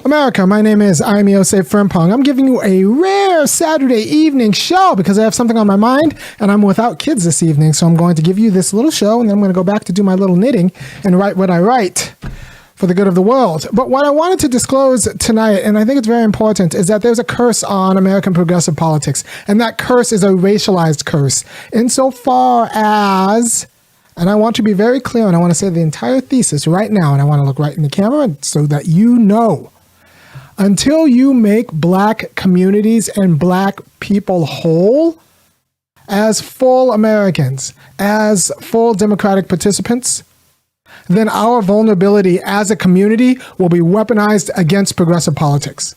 America, my name is Iose Frimpong. I'm giving you a rare Saturday evening show because I have something on my mind and I'm without kids this evening. So I'm going to give you this little show and then I'm going to go back to do my little knitting and write what I write for the good of the world. But what I wanted to disclose tonight, and I think it's very important, is that there's a curse on American progressive politics. And that curse is a racialized curse insofar as, and I want to be very clear and I want to say the entire thesis right now, and I want to look right in the camera so that you know. Until you make black communities and black people whole as full Americans, as full democratic participants, then our vulnerability as a community will be weaponized against progressive politics.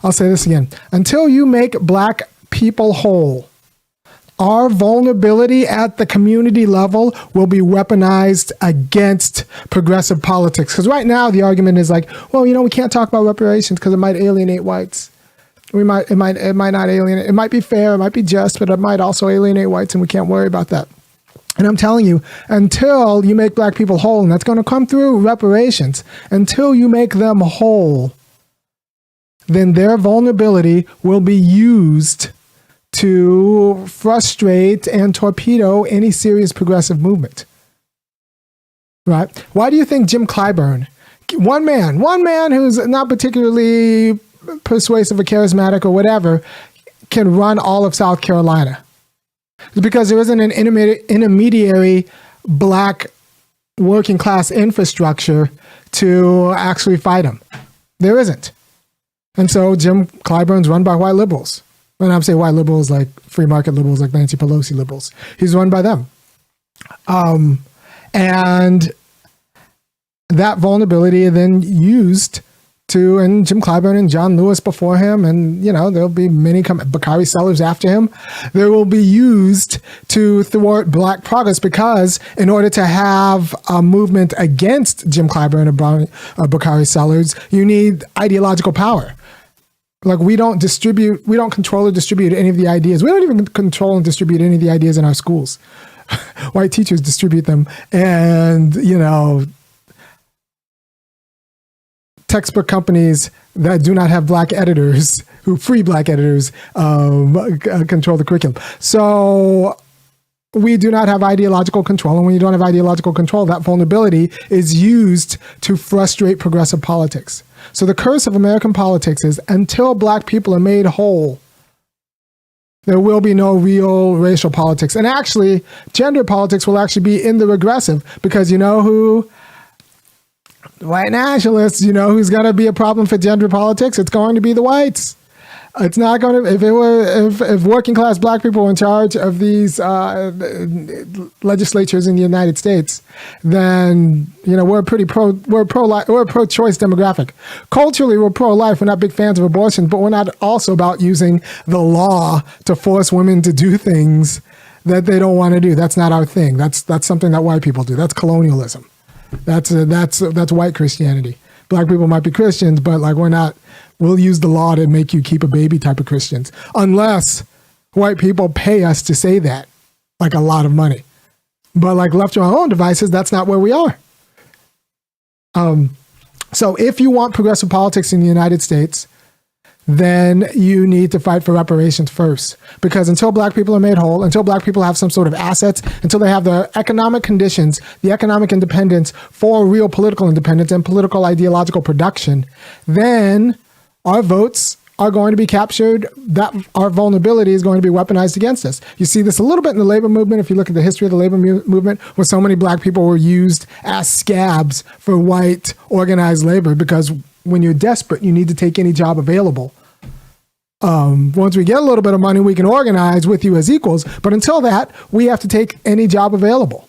I'll say this again. Until you make black people whole, our vulnerability at the community level will be weaponized against progressive politics. Because right now the argument is like, well, we can't talk about reparations because it might alienate whites. It might not alienate. It might be fair, it might be just, but it might also alienate whites, and we can't worry about that. And I'm telling you, until you make black people whole, and that's going to come through reparations, until you make them whole, then their vulnerability will be used to frustrate and torpedo any serious progressive movement. Right? Why do you think Jim Clyburn, one man who's not particularly persuasive or charismatic or whatever, can run all of South Carolina? It's because there isn't an intermediary black working class infrastructure to actually fight him. There isn't. And so Jim Clyburn's run by white liberals. When I'm saying white liberals, like free market liberals, like Nancy Pelosi liberals, he's run by them. And that vulnerability then used to, and Jim Clyburn and John Lewis before him, and there'll be many Bakari Sellers after him. They will be used to thwart black progress because in order to have a movement against Jim Clyburn or Bakari Sellers, you need ideological power. Like we don't control or distribute any of the ideas. We don't even control and distribute any of the ideas in our schools. White teachers distribute them, and textbook companies that do not have black editors, free black editors, control the curriculum. So we do not have ideological control, and when you don't have ideological control, that vulnerability is used to frustrate progressive politics. So the curse of American politics is until black people are made whole, there will be no real racial politics. And actually, gender politics will actually be in the regressive because who? White nationalists, who's going to be a problem for gender politics? It's going to be the whites. It's not going to, if working class black people were in charge of these legislatures in the United States, then, we're a pro-choice demographic. Culturally, we're pro-life. We're not big fans of abortion, but we're not also about using the law to force women to do things that they don't want to do. That's not our thing. That's something that white people do. That's colonialism. That's white Christianity. Black people might be Christians, but we'll use the law to make you keep a baby type of Christians, unless white people pay us to say that, like a lot of money. But left to our own devices, that's not where we are. So if you want progressive politics in the United States, then you need to fight for reparations first. Because until black people are made whole, until black people have some sort of assets, until they have the economic conditions, the economic independence for real political independence and political ideological production, then our votes are going to be captured, that our vulnerability is going to be weaponized against us. You see this a little bit in the labor movement. If you look at the history of the labor movement, where so many black people were used as scabs for white organized labor, because when you're desperate, you need to take any job available. Once we get a little bit of money, we can organize with you as equals. But until that, we have to take any job available,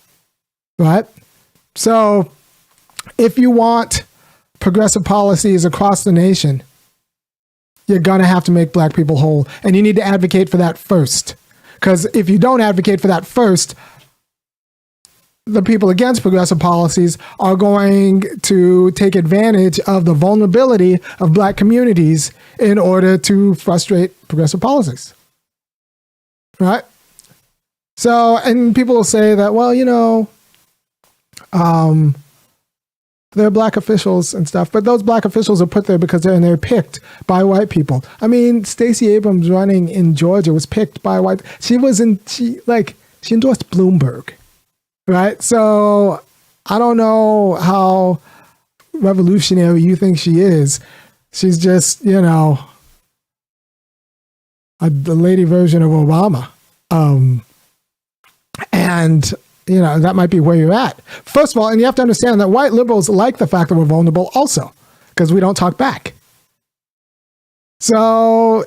right? So if you want progressive policies across the nation, you're going to have to make black people whole. And you need to advocate for that first. Because if you don't advocate for that first, the people against progressive policies are going to take advantage of the vulnerability of black communities in order to frustrate progressive policies. Right? So, and people will say that, well, There are black officials and stuff, but those black officials are put there because they're picked by white people. I mean, Stacey Abrams running in Georgia was picked by white. She endorsed Bloomberg, right? So I don't know how revolutionary you think she is. She's just, the lady version of Obama. And that might be where you're at. First of all, and you have to understand that white liberals like the fact that we're vulnerable also, because we don't talk back. I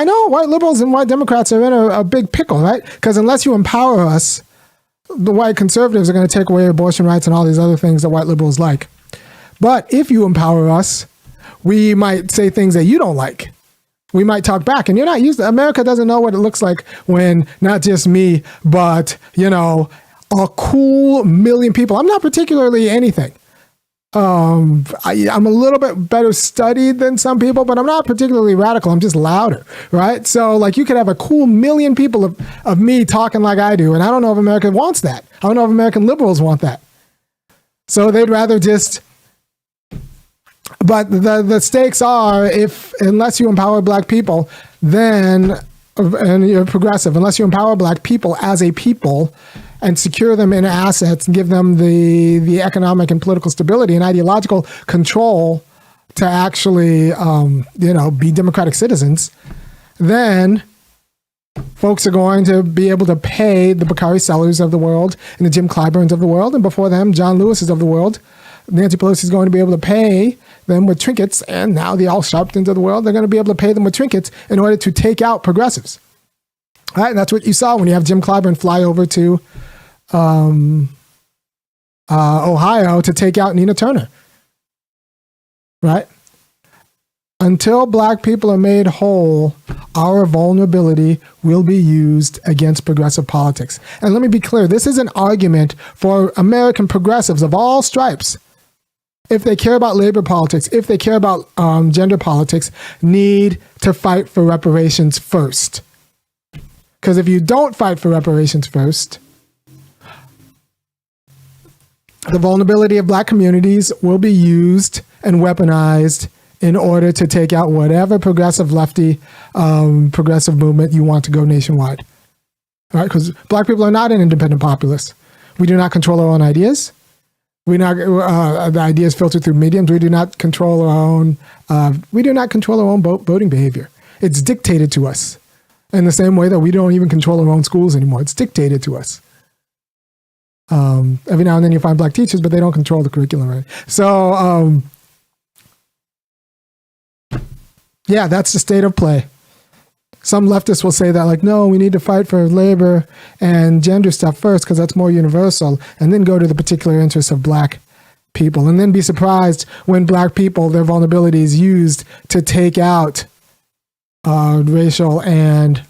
know white liberals and white Democrats are in a big pickle, right? Because unless you empower us, the white conservatives are going to take away abortion rights and all these other things that white liberals like. But if you empower us, we might say things that you don't like. We might talk back, and you're not used to. America doesn't know what it looks like when not just me, but a cool million people. I'm not particularly anything. I'm a little bit better studied than some people, but I'm not particularly radical. I'm just louder, right? So you could have a cool million people of me talking like I do, and I don't know if America wants that. I don't know if American liberals want that. So they'd rather just. But the stakes are, unless you empower black people, and you're progressive, unless you empower black people as a people and secure them in assets and give them the economic and political stability and ideological control to actually, be democratic citizens, then folks are going to be able to pay the Bakari Sellers of the world and the Jim Clyburns of the world, and before them, John Lewis's of the world. Nancy Pelosi is going to be able to pay them with trinkets, and now the Al Sharptons of the world, they're going to be able to pay them with trinkets in order to take out progressives. All right, and that's what you saw when you have Jim Clyburn fly over to Ohio to take out Nina Turner. Right? Until black people are made whole, our vulnerability will be used against progressive politics. And let me be clear, this is an argument for American progressives of all stripes. If they care about labor politics, if they care about gender politics, need to fight for reparations first. Because if you don't fight for reparations first, the vulnerability of black communities will be used and weaponized in order to take out whatever progressive lefty, progressive movement you want to go nationwide. All right? Because black people are not an independent populace. We do not control our own ideas. The ideas filtered through mediums. We do not control our own. Voting behavior. It's dictated to us, in the same way that we don't even control our own schools anymore. It's dictated to us. Every now and then you find black teachers, but they don't control the curriculum, right? So, that's the state of play. Some leftists will say that, no, we need to fight for labor and gender stuff first because that's more universal, and then go to the particular interests of black people, and then be surprised when black people, their vulnerability is used to take out racial and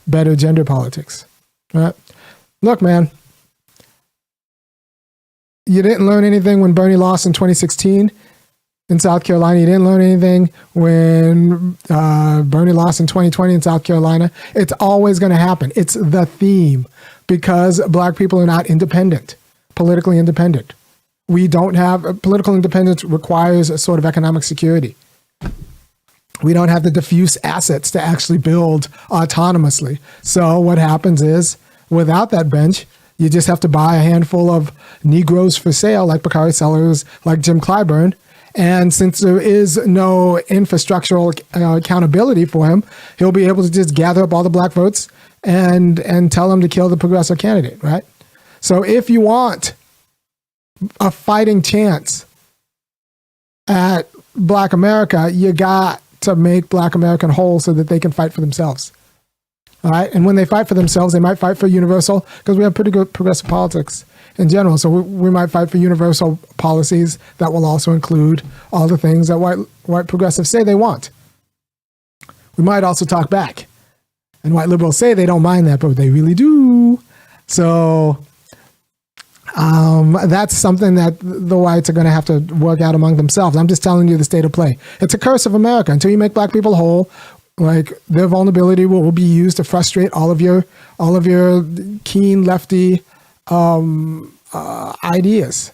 better gender politics. Right? Look, man, you didn't learn anything when Bernie lost in 2016. In South Carolina. You didn't learn anything when Bernie lost in 2020 in South Carolina. It's always going to happen. It's the theme, because black people are not independent, politically independent. We don't have political independence requires a sort of economic security. We don't have the diffuse assets to actually build autonomously. So what happens is, without that bench, you just have to buy a handful of Negroes for sale, like Bakari Sellers, like Jim Clyburn. And since there is no infrastructural accountability for him, he'll be able to just gather up all the black votes and tell them to kill the progressive candidate, right? So if you want a fighting chance at black America, you got to make black America whole so that they can fight for themselves. All right. And when they fight for themselves, they might fight for universal, because we have pretty good progressive politics in general. So we might fight for universal policies that will also include all the things that white progressives say they want. We might also talk back. And white liberals say they don't mind that, but they really do. So that's something that the whites are going to have to work out among themselves. I'm just telling you the state of play. It's a curse of America. Until you make black people whole, their vulnerability will be used to frustrate all of your keen lefty ideas.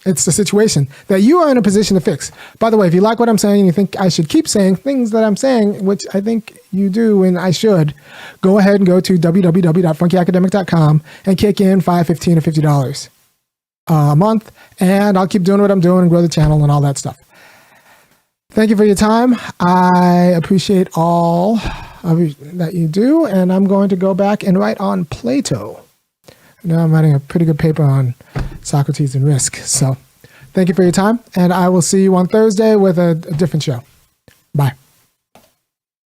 It's the situation that you are in a position to fix. By the way, if you like what I'm saying and you think I should keep saying things that I'm saying, which I think you do and I should, go ahead and go to www.funkyacademic.com and kick in $5, $15, or $50 a month, and I'll keep doing what I'm doing and grow the channel and all that stuff. Thank you for your time. I appreciate all of you that you do, and I'm going to go back and write on Plato. Now I'm writing a pretty good paper on Socrates and Risk. So thank you for your time, and I will see you on Thursday with a different show. Bye.